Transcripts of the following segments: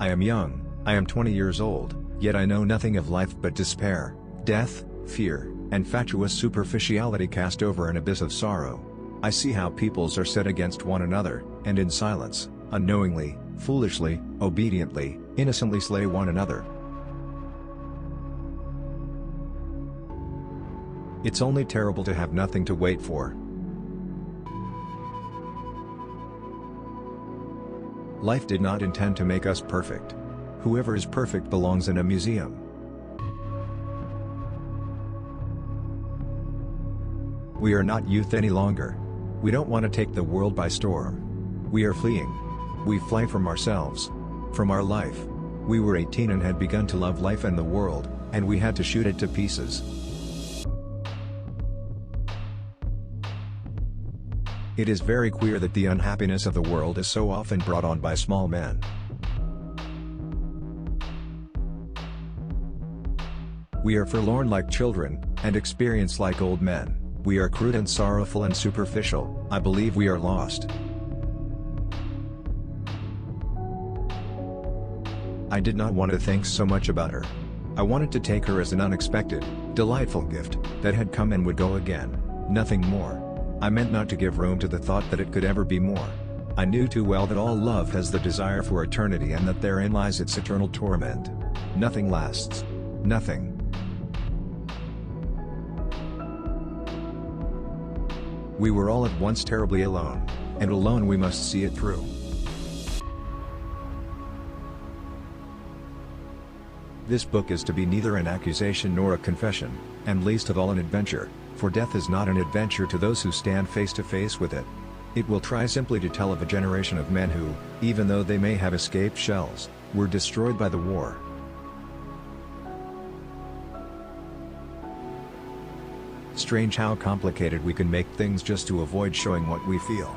I am young, I am 20 years old, yet I know nothing of life but despair, death, fear, and fatuous superficiality cast over an abyss of sorrow. I see how peoples are set against one another, and in silence, unknowingly, foolishly, obediently, innocently slay one another. It's only terrible to have nothing to wait for. Life did not intend to make us perfect. Whoever is perfect belongs in a museum. We are not youth any longer. We don't want to take the world by storm. We are fleeing. We fly from ourselves. From our life. We were 18 and had begun to love life and the world, and we had to shoot it to pieces. It is very queer that the unhappiness of the world is so often brought on by small men. We are forlorn like children, and experienced like old men. We are crude and sorrowful and superficial. I believe we are lost. I did not want to think so much about her. I wanted to take her as an unexpected, delightful gift, that had come and would go again, nothing more. I meant not to give room to the thought that it could ever be more. I knew too well that all love has the desire for eternity and that therein lies its eternal torment. Nothing lasts. Nothing. We were all at once terribly alone, and alone we must see it through. This book is to be neither an accusation nor a confession, and least of all an adventure, for death is not an adventure to those who stand face to face with it. It will try simply to tell of a generation of men who, even though they may have escaped shells, were destroyed by the war. Strange how complicated we can make things just to avoid showing what we feel.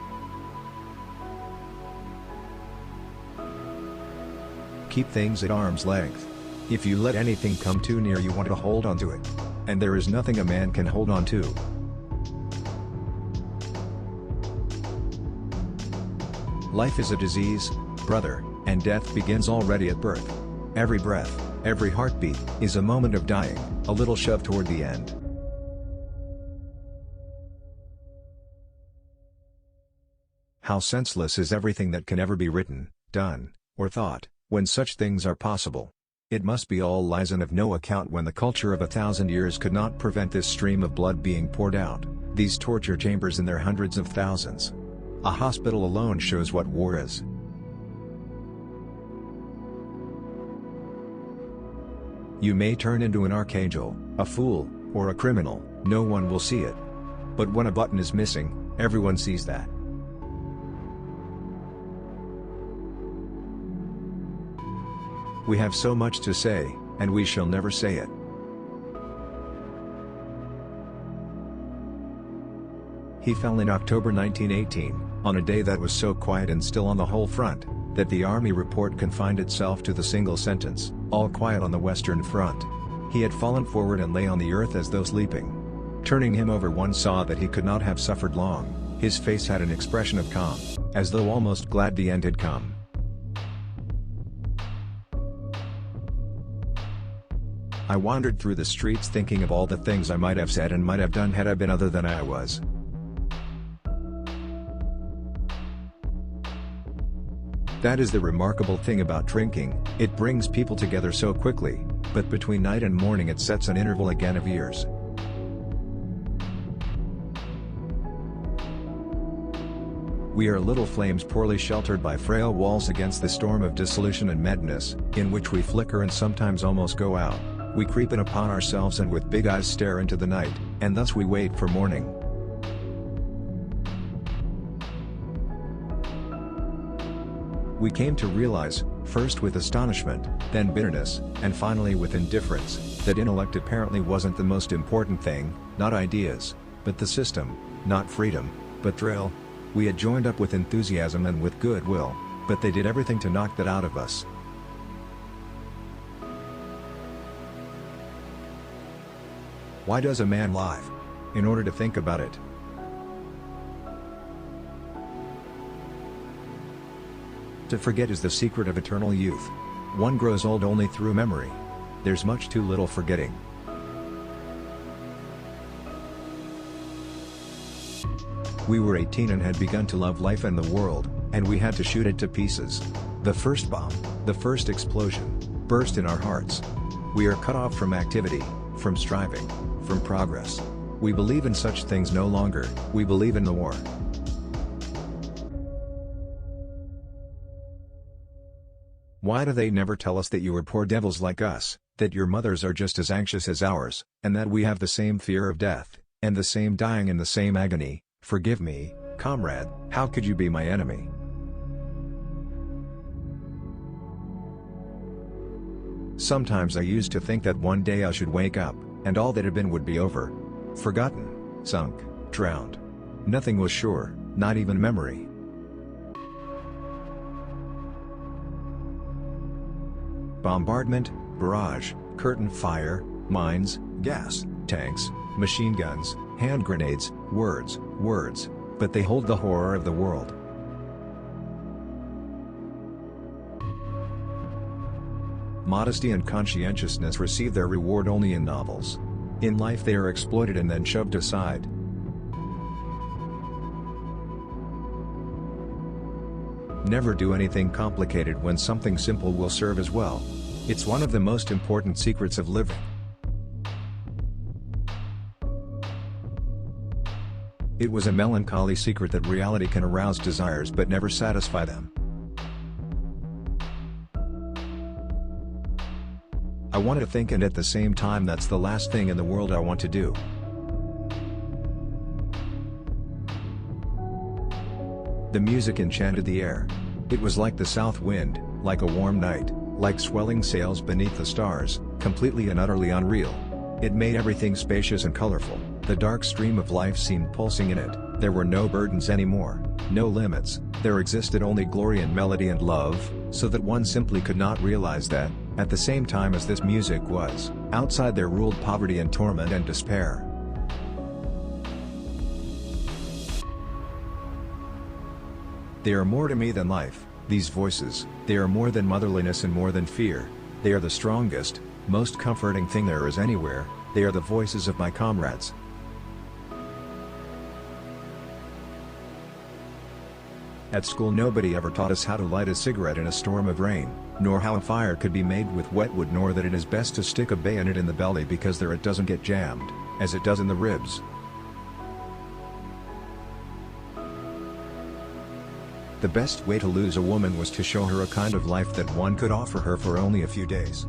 Keep things at arm's length. If you let anything come too near, you want to hold on to it. And there is nothing a man can hold on to. Life is a disease, brother, and death begins already at birth. Every breath, every heartbeat, is a moment of dying, a little shove toward the end. How senseless is everything that can ever be written, done, or thought, when such things are possible. It must be all lies and of no account when the culture of 1,000 years could not prevent this stream of blood being poured out, these torture chambers in their hundreds of thousands. A hospital alone shows what war is. You may turn into an archangel, a fool, or a criminal, no one will see it. But when a button is missing, everyone sees that. We have so much to say, and we shall never say it. He fell in October 1918, on a day that was so quiet and still on the whole front, that the Army report confined itself to the single sentence, "All quiet on the Western Front." He had fallen forward and lay on the earth as though sleeping. Turning him over, one saw that he could not have suffered long. His face had an expression of calm, as though almost glad the end had come. I wandered through the streets thinking of all the things I might have said and might have done had I been other than I was. That is the remarkable thing about drinking, it brings people together so quickly, but between night and morning it sets an interval again of years. We are little flames poorly sheltered by frail walls against the storm of dissolution and madness, in which we flicker and sometimes almost go out. We creep in upon ourselves and with big eyes stare into the night, and thus we wait for morning. We came to realize, first with astonishment, then bitterness, and finally with indifference, that intellect apparently wasn't the most important thing, not ideas, but the system, not freedom, but drill. We had joined up with enthusiasm and with goodwill, but they did everything to knock that out of us. Why does a man live? In order to think about it. To forget is the secret of eternal youth. One grows old only through memory. There's much too little forgetting. We were 18 and had begun to love life and the world, and we had to shoot it to pieces. The first bomb, the first explosion, burst in our hearts. We are cut off from activity, from striving, from progress. We believe in such things no longer, we believe in the war. Why do they never tell us that you are poor devils like us, that your mothers are just as anxious as ours, and that we have the same fear of death, and the same dying and the same agony? Forgive me, comrade, how could you be my enemy? Sometimes I used to think that one day I should wake up, and all that had been would be over. Forgotten, sunk, drowned. Nothing was sure, not even memory. Bombardment, barrage, curtain fire, mines, gas, tanks, machine guns, hand grenades, words, but they hold the horror of the world. Modesty and conscientiousness receive their reward only in novels. In life they are exploited and then shoved aside. Never do anything complicated when something simple will serve as well. It's one of the most important secrets of living. It was a melancholy secret that reality can arouse desires but never satisfy them. I want to think, and at the same time that's the last thing in the world I want to do. The music enchanted the air. It was like the south wind, like a warm night, like swelling sails beneath the stars, completely and utterly unreal. It made everything spacious and colorful. The dark stream of life seemed pulsing in it. There were no burdens anymore, no limits. There existed only glory and melody and love, so that one simply could not realize that, at the same time as this music was, outside there ruled poverty and torment and despair. They are more to me than life, these voices. They are more than motherliness and more than fear. They are the strongest, most comforting thing there is anywhere. They are the voices of my comrades. At school nobody ever taught us how to light a cigarette in a storm of rain, nor how a fire could be made with wet wood, nor that it is best to stick a bayonet in the belly because there it doesn't get jammed, as it does in the ribs. The best way to lose a woman was to show her a kind of life that one could offer her for only a few days.